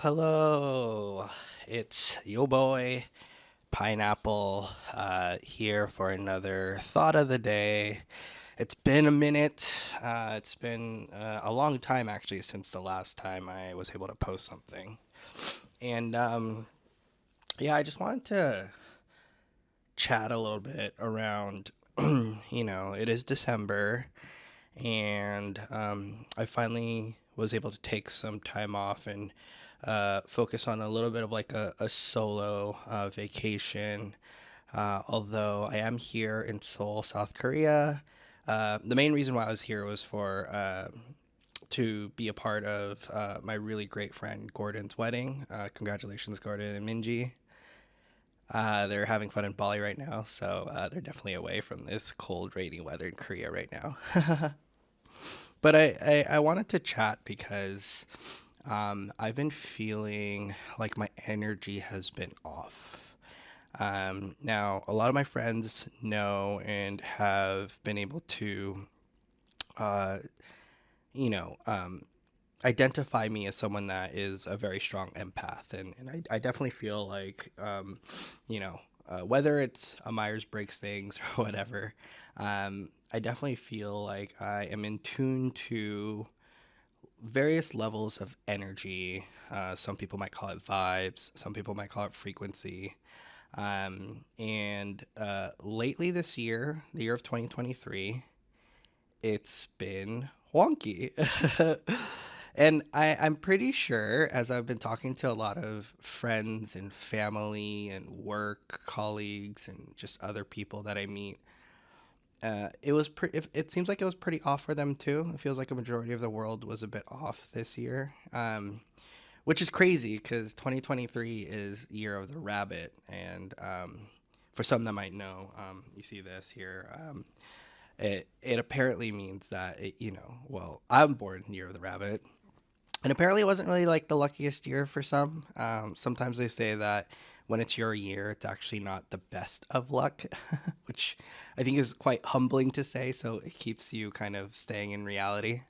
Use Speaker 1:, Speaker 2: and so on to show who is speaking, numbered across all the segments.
Speaker 1: Hello. It's yo boy, Pineapple, here for another thought of the day. It's been a minute. It's been a long time actually since the last time I was able to post something. And yeah, I just wanted to chat a little bit around, it is December, and I finally was able to take some time off and focus on a little bit of like a solo vacation. Although I am here in Seoul, South Korea. The main reason why I was here was for to be a part of my really great friend Gordon's wedding. Congratulations, Gordon and Minji. They're having fun in Bali right now, so they're definitely away from this cold, rainy weather in Korea right now. But I wanted to chat because I've been feeling like my energy has been off. Now, a lot of my friends know and have been able to, uh, you know, um, identify me as someone that is a very strong empath. And I definitely feel like, whether it's a Myers Briggs things or whatever, I definitely feel like I am in tune to various levels of energy. Some people might call it vibes, some people might call it frequency. And lately this year, the year of 2023, it's been wonky. And I'm pretty sure, as I've been talking to a lot of friends and family and work colleagues and just other people that I meet, it seems like it was pretty off for them too. It feels like a majority of the world was a bit off this year, which is crazy because 2023 is year of the rabbit. And for some that might know, you see this here. It apparently means that well, I'm born year of the rabbit, and apparently, it wasn't really like the luckiest year for some. Sometimes they say that when it's your year, it's actually not the best of luck, which I think is quite humbling to say. So it keeps you kind of staying in reality.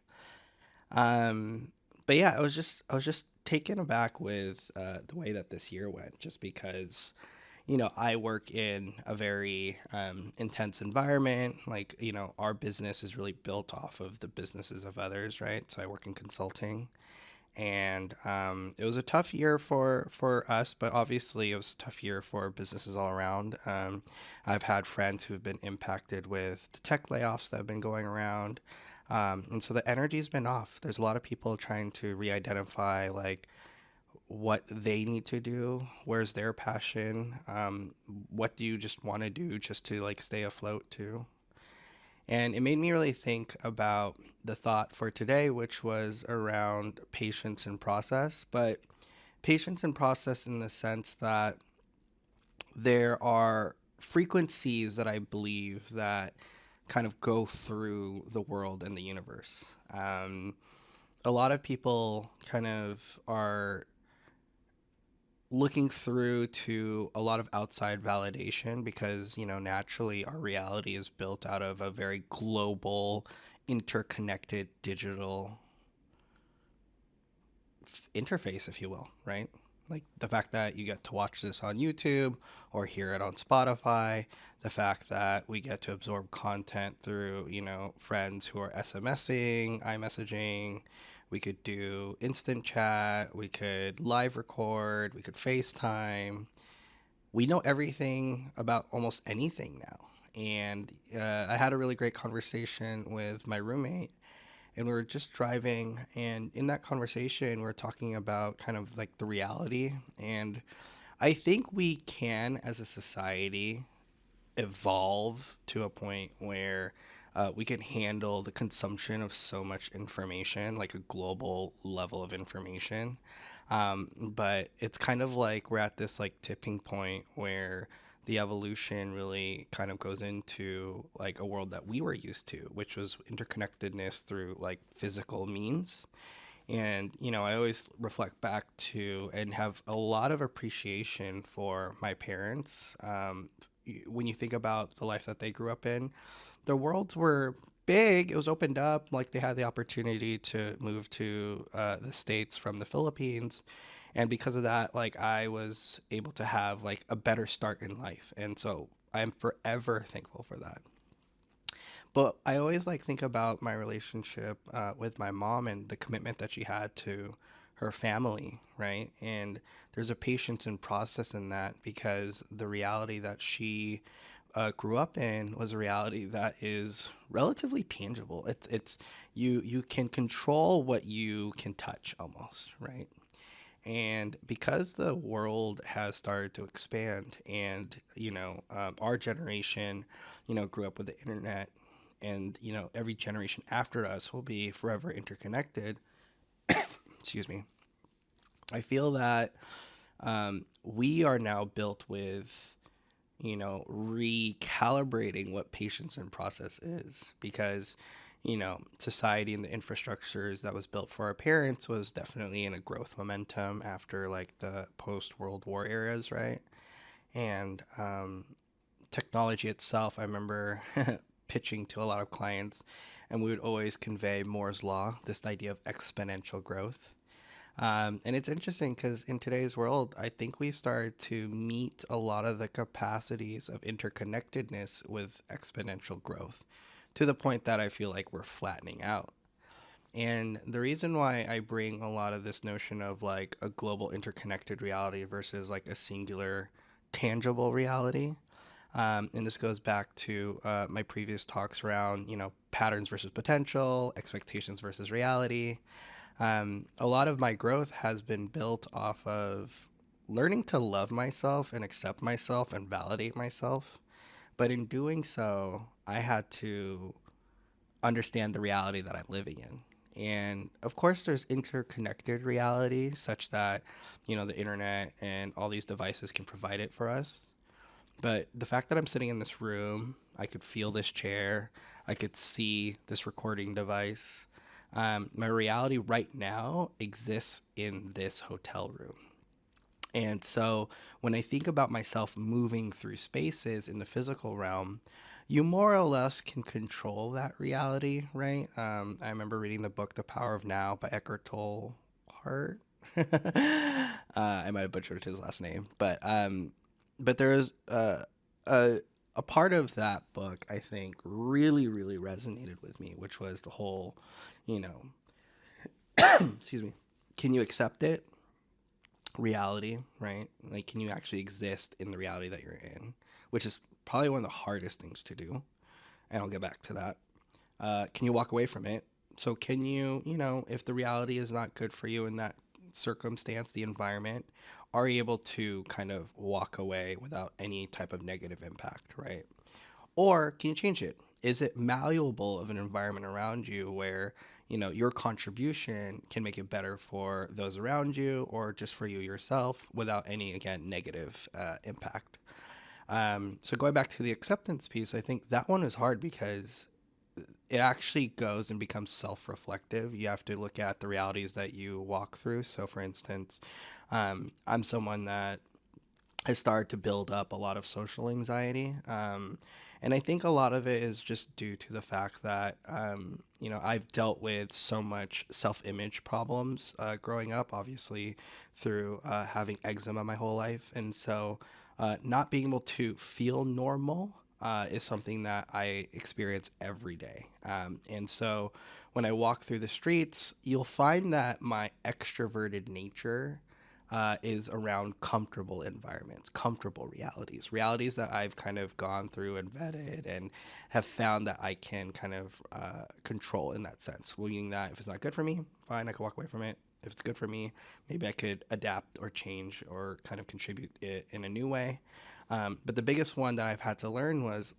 Speaker 1: Um, but yeah, I was just taken aback with the way that this year went, just because I work in a very intense environment. Like, our business is really built off of the businesses of others, right? So I work in consulting, and it was a tough year for us, but obviously it was a tough year for businesses all around. I've had friends who've been impacted with the tech layoffs that have been going around, and so the energy's been off. There's a lot of people trying to re-identify like what they need to do, where's their passion, what do you just want to do just to like stay afloat too. And it made me really think about the thought for today, which was around patience and process. But patience and process in the sense that there are frequencies that I believe that kind of go through the world and the universe. A lot of people kind of are looking through to a lot of outside validation because, naturally our reality is built out of a very global, interconnected digital interface, if you will, right? Like the fact that you get to watch this on YouTube or hear it on Spotify, the fact that we get to absorb content through, friends who are SMSing, iMessaging. We could do instant chat, we could live record, we could FaceTime. We know everything about almost anything now. And I had a really great conversation with my roommate, and we were just driving, and in that conversation we were talking about kind of like the reality. And I think we can, as a society, evolve to a point where we can handle the consumption of so much information, like a global level of information. But it's kind of like we're at this like tipping point where the evolution really kind of goes into like a world that we were used to, which was interconnectedness through like physical means. And, I always reflect back to and have a lot of appreciation for my parents. When you think about the life that they grew up in, their worlds were big. It was opened up. Like they had the opportunity to move to the States from the Philippines. And because of that, like I was able to have like a better start in life. And so I'm forever thankful for that. But I always like think about my relationship with my mom and the commitment that she had to her family, right? And there's a patience and process in that because the reality that she grew up in was a reality that is relatively tangible. It's you can control what you can touch almost, right? And because the world has started to expand, and our generation, grew up with the internet, and every generation after us will be forever interconnected. Excuse me. I feel that we are now built with recalibrating what patience and process is because, society and the infrastructures that was built for our parents was definitely in a growth momentum after like the post World War eras, right? And technology itself, I remember pitching to a lot of clients, and we would always convey Moore's Law, this idea of exponential growth. And it's interesting because in today's world, I think we've started to meet a lot of the capacities of interconnectedness with exponential growth to the point that I feel like we're flattening out. And the reason why I bring a lot of this notion of like a global interconnected reality versus like a singular tangible reality, and this goes back to my previous talks around, patterns versus potential, expectations versus reality. A lot of my growth has been built off of learning to love myself and accept myself and validate myself. But in doing so, I had to understand the reality that I'm living in. And of course, there's interconnected reality such that, the internet and all these devices can provide it for us. But the fact that I'm sitting in this room, I could feel this chair, I could see this recording device. My reality right now exists in this hotel room. And so when I think about myself moving through spaces in the physical realm, you more or less can control that reality, right? I remember reading the book The Power of Now by Eckhart Tolle Hart. I might have butchered his last name, but there's a part of that book I think really really resonated with me, which was the whole, you know, excuse me, can you accept it? Reality, right? Like, can you actually exist in the reality that you're in? Which is probably one of the hardest things to do, and I'll get back to that. Can you walk away from it? So, can you, if the reality is not good for you in that circumstance, the environment, are you able to kind of walk away without any type of negative impact, right? Or can you change it? Is it malleable of an environment around you where, your contribution can make it better for those around you or just for you yourself without any, again, negative impact? So going back to the acceptance piece, I think that one is hard because it actually goes and becomes self-reflective. You have to look at the realities that you walk through. So for instance, I'm someone that has started to build up a lot of social anxiety. And I think a lot of it is just due to the fact that, I've dealt with so much self image problems growing up, obviously, through having eczema my whole life. And so not being able to feel normal is something that I experience every day. And so when I walk through the streets, you'll find that my extroverted nature is around comfortable environments, comfortable realities, realities that I've kind of gone through and vetted and have found that I can kind of control in that sense. Meaning that if it's not good for me, fine, I can walk away from it. If it's good for me, maybe I could adapt or change or kind of contribute it in a new way. But the biggest one that I've had to learn was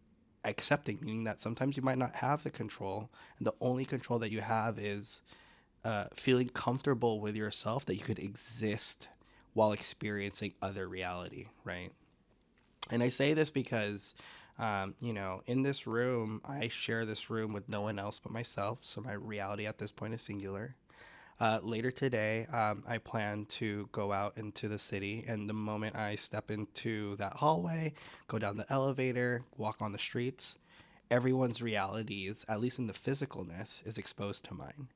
Speaker 1: accepting, meaning that sometimes you might not have the control, and the only control that you have is feeling comfortable with yourself that you could exist while experiencing other reality, right? And I say this because, in this room, I share this room with no one else but myself. So my reality at this point is singular. Later today, I plan to go out into the city, and the moment I step into that hallway, go down the elevator, walk on the streets, everyone's realities, at least in the physicalness, is exposed to mine.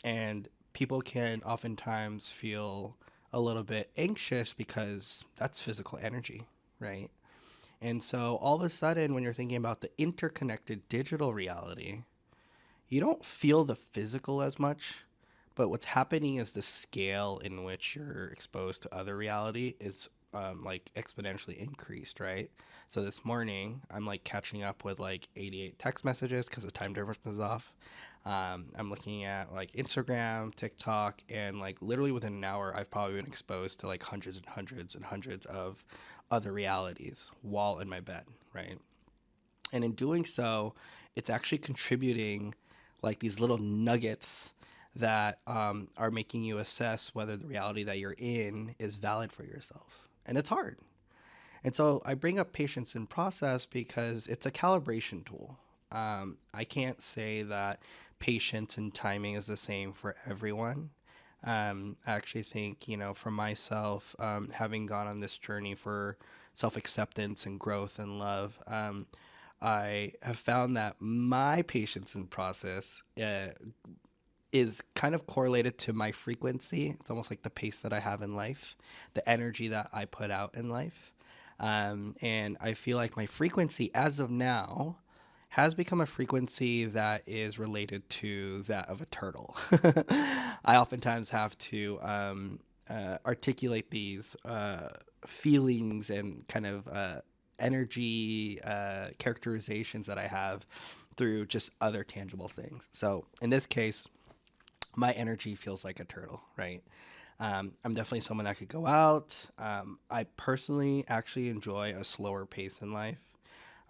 Speaker 1: And people can oftentimes feel a little bit anxious because that's physical energy, right? And so all of a sudden, when you're thinking about the interconnected digital reality, you don't feel the physical as much, but what's happening is the scale in which you're exposed to other reality is like exponentially increased, right? So this morning, I'm like catching up with like 88 text messages because the time difference is off. I'm looking at like Instagram, TikTok, and like literally within an hour, I've probably been exposed to like hundreds and hundreds and hundreds of other realities while in my bed, right? And in doing so, it's actually contributing like these little nuggets that are making you assess whether the reality that you're in is valid for yourself. And it's hard. And so I bring up patience in process because it's a calibration tool. I can't say that patience and timing is the same for everyone. I actually think, for myself, having gone on this journey for self acceptance and growth and love, I have found that my patience and process is kind of correlated to my frequency. It's almost like the pace that I have in life, the energy that I put out in life. And I feel like my frequency as of now has become a frequency that is related to that of a turtle. I oftentimes have to articulate these feelings and kind of energy characterizations that I have through just other tangible things. So in this case, my energy feels like a turtle, right? I'm definitely someone that could go out. I personally actually enjoy a slower pace in life.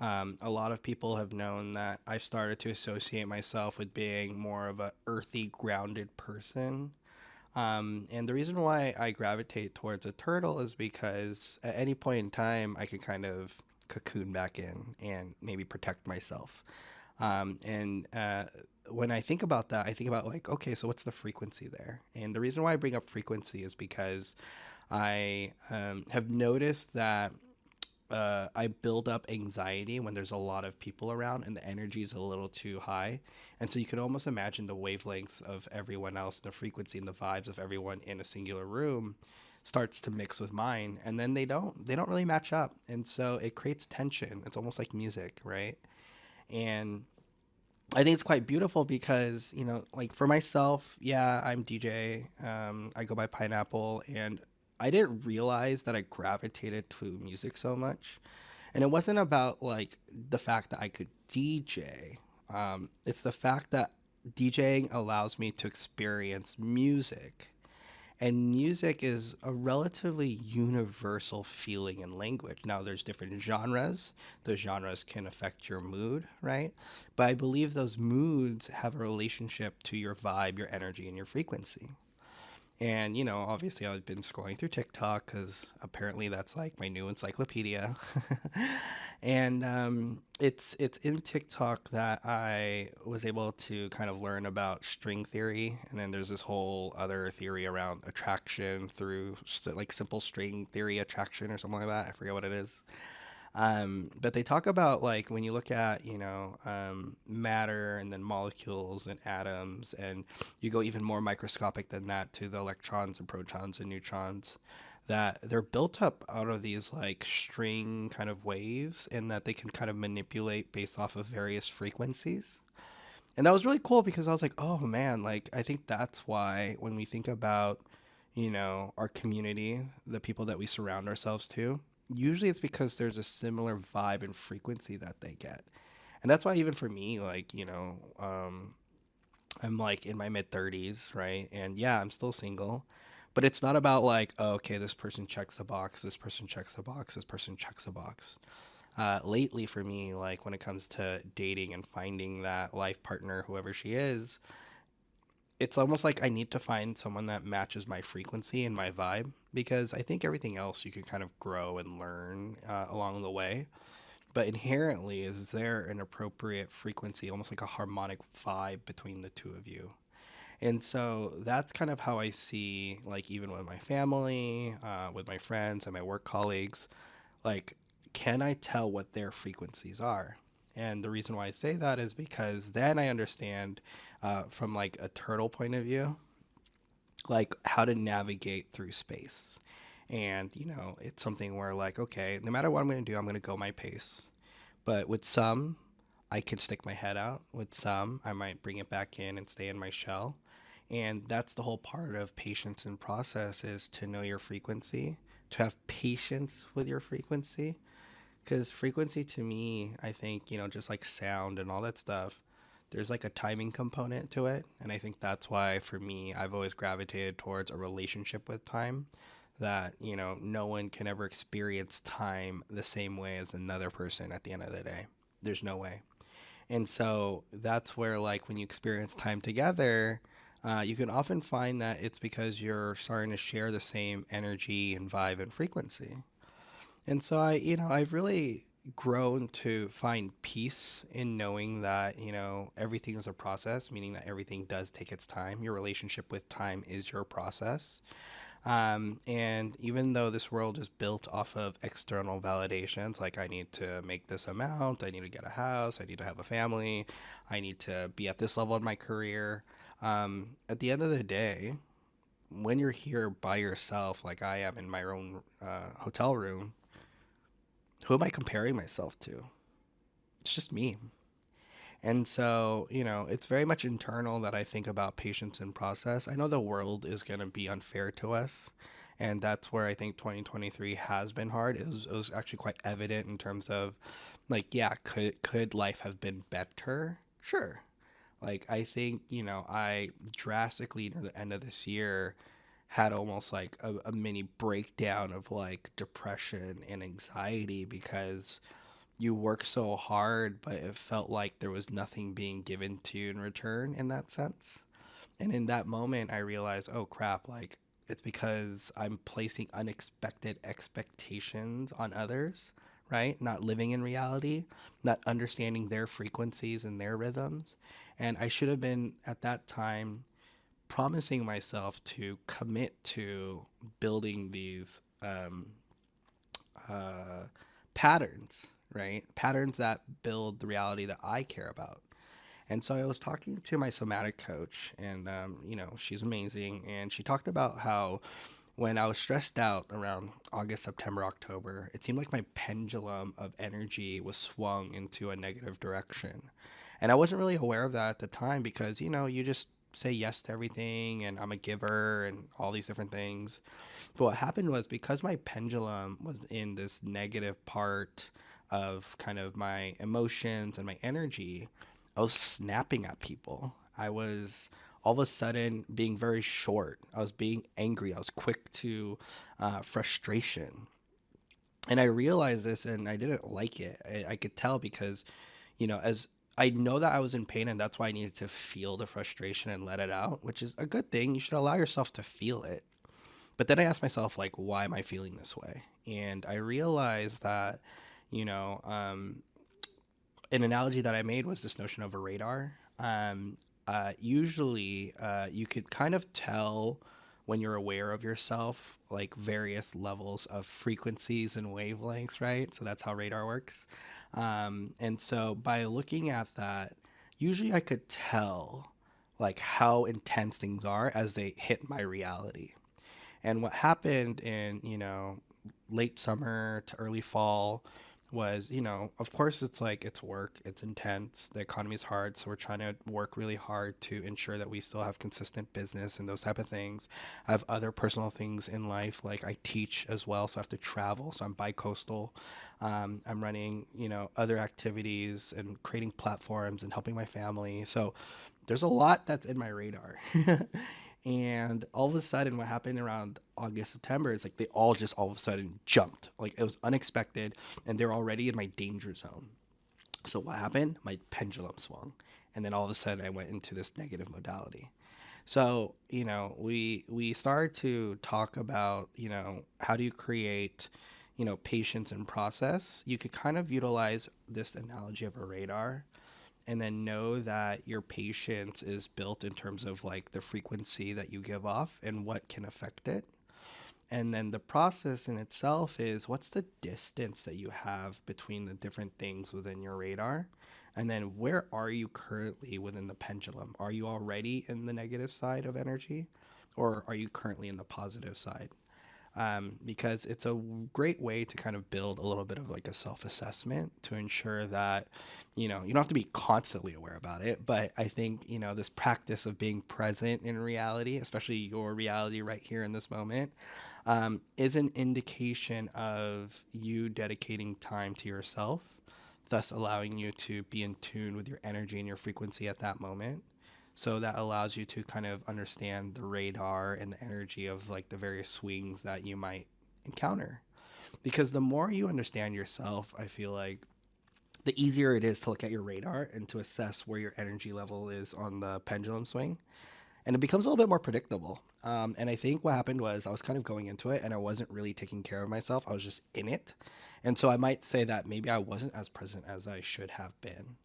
Speaker 1: A lot of people have known that I've started to associate myself with being more of a earthy, grounded person. And the reason why I gravitate towards a turtle is because at any point in time, I could kind of cocoon back in and maybe protect myself. And when I think about that, I think about like, okay, so what's the frequency there? And the reason why I bring up frequency is because I have noticed that I build up anxiety when there's a lot of people around and the energy is a little too high. And so you can almost imagine the wavelengths of everyone else, the frequency and the vibes of everyone in a singular room starts to mix with mine, and then they don't really match up, and so it creates tension. It's almost like music, right? And I think it's quite beautiful because, like for myself, yeah, I'm DJ. I go by Pineapple, and I didn't realize that I gravitated to music so much. And it wasn't about like the fact that I could DJ. It's the fact that DJing allows me to experience music, and music is a relatively universal feeling and language. Now, there's different genres. Those genres can affect your mood, right? But I believe those moods have a relationship to your vibe, your energy, and your frequency. And, obviously I've been scrolling through TikTok because apparently that's like my new encyclopedia. And it's in TikTok that I was able to kind of learn about string theory. And then there's this whole other theory around attraction through like simple string theory attraction or something like that. I forget what it is. But they talk about like when you look at, matter and then molecules and atoms, and you go even more microscopic than that to the electrons and protons and neutrons, that they're built up out of these like string kind of waves, and that they can kind of manipulate based off of various frequencies. And that was really cool because I was like, oh man, like I think that's why when we think about, our community, the people that we surround ourselves to, usually it's because there's a similar vibe and frequency that they get. And that's why even for me, like, I'm like in my mid 30s, right? And yeah, I'm still single. But it's not about like, oh, okay, this person checks a box, this person checks a box, this person checks a box. Lately, for me, like when it comes to dating and finding that life partner, whoever she is, it's almost like I need to find someone that matches my frequency and my vibe, because I think everything else you can kind of grow and learn along the way. But inherently, is there an appropriate frequency, almost like a harmonic vibe between the two of you? And so that's kind of how I see, like, even with my family, with my friends, and my work colleagues, like, can I tell what their frequencies are? And the reason why I say that is because then I understand from like a turtle point of view, like how to navigate through space. And, it's something where, like, okay, no matter what I'm going to do, I'm going to go my pace. But with some, I can stick my head out. With some, I might bring it back in and stay in my shell. And that's the whole part of patience and process, is to know your frequency, to have patience with your frequency. Because frequency to me, I think, just like sound and all that stuff, there's like a timing component to it. And I think that's why for me, I've always gravitated towards a relationship with time, that, no one can ever experience time the same way as another person at the end of the day. There's no way. And so that's where, like, when you experience time together, you can often find that it's because you're starting to share the same energy and vibe and frequency. And so I've really grown to find peace in knowing that, everything is a process, meaning that everything does take its time. Your relationship with time is your process. And even though this world is built off of external validations, like I need to make this amount, I need to get a house, I need to have a family, I need to be at this level in my career. At the end of the day, when you're here by yourself, like I am in my own hotel room, who am I comparing myself to? It's just me. And so, it's very much internal that I think about patience and process. I know the world is going to be unfair to us. And that's where I think 2023 has been hard. It was actually quite evident in terms of, like, yeah, could life have been better? Sure. Like, I think, I drastically near the end of this year had almost like a mini breakdown of like depression and anxiety, because you work so hard, but it felt like there was nothing being given to you in return in that sense. And in that moment, I realized, oh crap, like it's because I'm placing unexpected expectations on others, right? Not living in reality, not understanding their frequencies and their rhythms. And I should have been at that time promising myself to commit to building these uh, patterns, right? Patterns that build the reality that I care about. And so I was talking to my somatic coach, and she's amazing. And she talked about how when I was stressed out around August, September, October, it seemed like my pendulum of energy was swung into a negative direction. And I wasn't really aware of that at the time, because, you just say yes to everything, and I'm a giver and all these different things. But what happened was, because my pendulum was in this negative part of kind of my emotions and my energy, I was snapping at people. I was all of a sudden being very short. I was being angry. I was quick to frustration. And I realized this, and I didn't like it. I could tell, because, as I know that I was in pain, and that's why I needed to feel the frustration and let it out, which is a good thing. You should allow yourself to feel it. But then I asked myself, like, why am I feeling this way? And I realized that, you know, um, an analogy that I made was this notion of a radar. Usually, you could kind of tell when you're aware of yourself, like various levels of frequencies and wavelengths, right? So that's how radar works. And so by looking at that, usually I could tell like how intense things are as they hit my reality. And what happened in, late summer to early fall was, of course, it's like it's work, it's intense, the economy is hard. So we're trying to work really hard to ensure that we still have consistent business and those type of things. I have other personal things in life, like I teach as well. So I have to travel. So I'm bi-coastal. I'm running, other activities and creating platforms and helping my family. So there's a lot that's in my radar. And all of a sudden, what happened around August, September is like they all just all of a sudden jumped. Like it was unexpected, and they're already in my danger zone. So what happened? My pendulum swung, and then all of a sudden, I went into this negative modality. So we started to talk about how do you create patience and process. You could kind of utilize this analogy of a radar, and then know that your patience is built in terms of like the frequency that you give off and what can affect it. And then the process in itself is, what's the distance that you have between the different things within your radar? And then where are you currently within the pendulum? Are you already in the negative side of energy? or are you currently in the positive side? Because it's a great way to kind of build a little bit of like a self assessment to ensure that, you don't have to be constantly aware about it. But I think, this practice of being present in reality, especially your reality right here in this moment, is an indication of you dedicating time to yourself, thus allowing you to be in tune with your energy and your frequency at that moment. So that allows you to kind of understand the radar and the energy of like the various swings that you might encounter. Because the more you understand yourself, I feel like the easier it is to look at your radar and to assess where your energy level is on the pendulum swing. And it becomes a little bit more predictable. And I think what happened was I was kind of going into it and I wasn't really taking care of myself. I was just in it. And so I might say that maybe I wasn't as present as I should have been.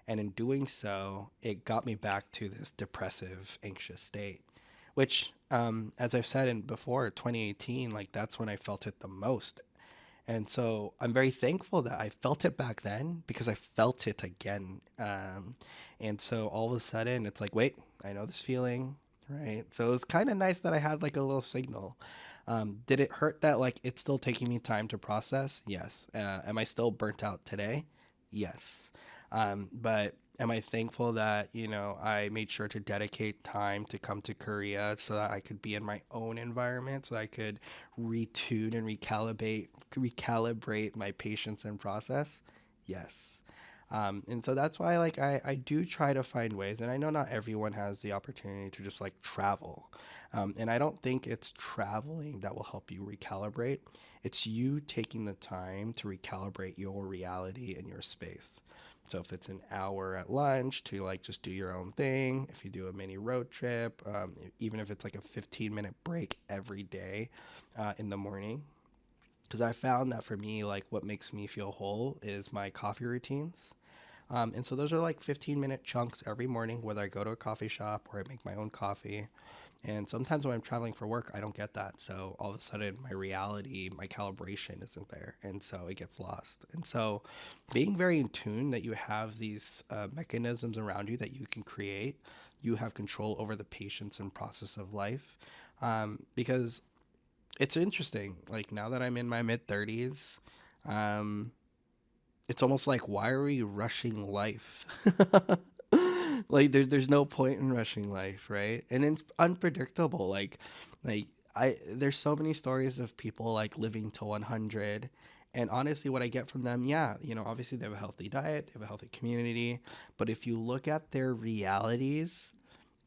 Speaker 1: And in doing so, it got me back to this depressive, anxious state, which, as I've said in before, 2018, like that's when I felt it the most. And so I'm very thankful that I felt it back then because I felt it again. And so all of a sudden, it's like, wait, I know this feeling, right? So it was kind of nice that I had like a little signal. Did it hurt that like it's still taking me time to process? Yes. Am I still burnt out today? Yes. But am I thankful that, I made sure to dedicate time to come to Korea so that I could be in my own environment, so I could retune and recalibrate my patience and process? Yes. And so that's why like I do try to find ways, and I know not everyone has the opportunity to just like travel. And I don't think it's traveling that will help you recalibrate. It's you taking the time to recalibrate your reality and your space. So if it's an hour at lunch to like just do your own thing, if you do a mini road trip, even if it's like a 15-minute break every day in the morning, because I found that for me, like what makes me feel whole is my coffee routines. And so those are like 15-minute chunks every morning, whether I go to a coffee shop or I make my own coffee. And sometimes when I'm traveling for work, I don't get that. So all of a sudden, my reality, my calibration isn't there. And so it gets lost. And so being very in tune that you have these mechanisms around you that you can create, you have control over the patience and process of life. Because it's interesting. Like now that I'm in my mid 30s, um, it's almost like, why are we rushing life? Like there's no point in rushing life, right? And it's unpredictable. Like there's so many stories of people like living to 100. And honestly, what I get from them, yeah, obviously they have a healthy diet, they have a healthy community, but if you look at their realities,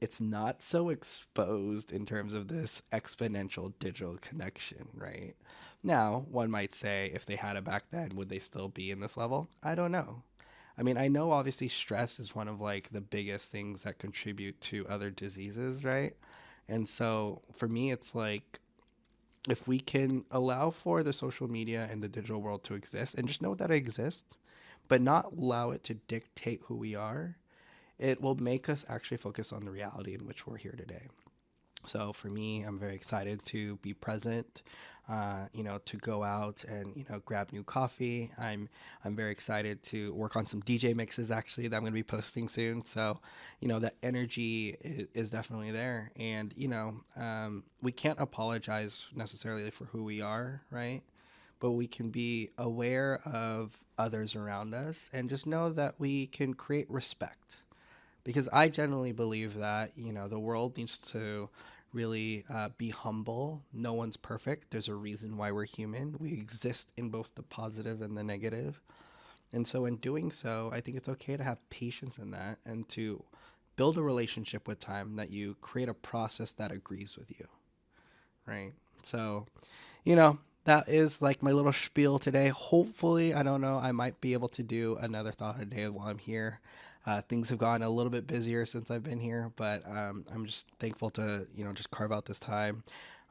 Speaker 1: it's not so exposed in terms of this exponential digital connection, right? Now, one might say if they had it back then, would they still be in this level? I don't know. I mean, I know obviously stress is one of like the biggest things that contribute to other diseases, right? And so for me, it's like if we can allow for the social media and the digital world to exist and just know that it exists, but not allow it to dictate who we are, it will make us actually focus on the reality in which we're here today. So for me, I'm very excited to be present, to go out and grab new coffee. I'm very excited to work on some DJ mixes actually that I'm going to be posting soon. So that energy is definitely there, and we can't apologize necessarily for who we are, right? But we can be aware of others around us and just know that we can create respect, because I generally believe that the world needs to really be humble. No one's perfect. There's a reason why we're human. We exist in both the positive and the negative, and so in doing so, I think it's okay to have patience in that and to build a relationship with time that you create a process that agrees with you, right? So that is like my little spiel today. Hopefully, I don't know, I might be able to do another thought a day while I'm here. Things have gotten a little bit busier since I've been here, but I'm just thankful to just carve out this time.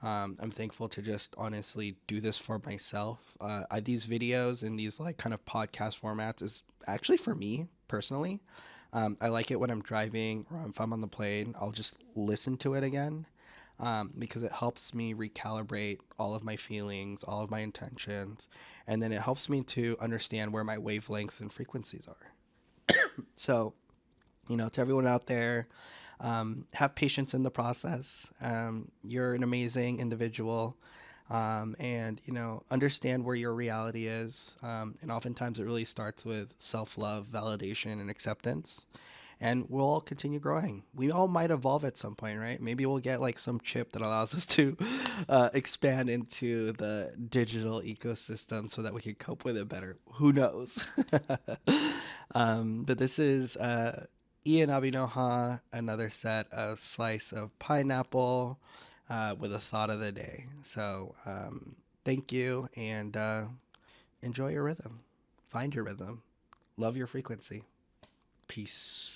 Speaker 1: I'm thankful to just honestly do this for myself. These videos and these like kind of podcast formats is actually for me personally. I like it when I'm driving or if I'm on the plane. I'll just listen to it again, because it helps me recalibrate all of my feelings, all of my intentions, and then it helps me to understand where my wavelengths and frequencies are. So, to everyone out there, Have patience in the process. You're an amazing individual. And understand where your reality is, and oftentimes it really starts with self-love, validation, and acceptance, and we'll all continue growing. We all might evolve at some point, right? Maybe we'll get like some chip that allows us to expand into the digital ecosystem so that we could cope with it better. Who knows? But this is Ian Abinoha, another set of slice of pineapple with a thought of the day. So thank you, and enjoy your rhythm. Find your rhythm. Love your frequency. Peace.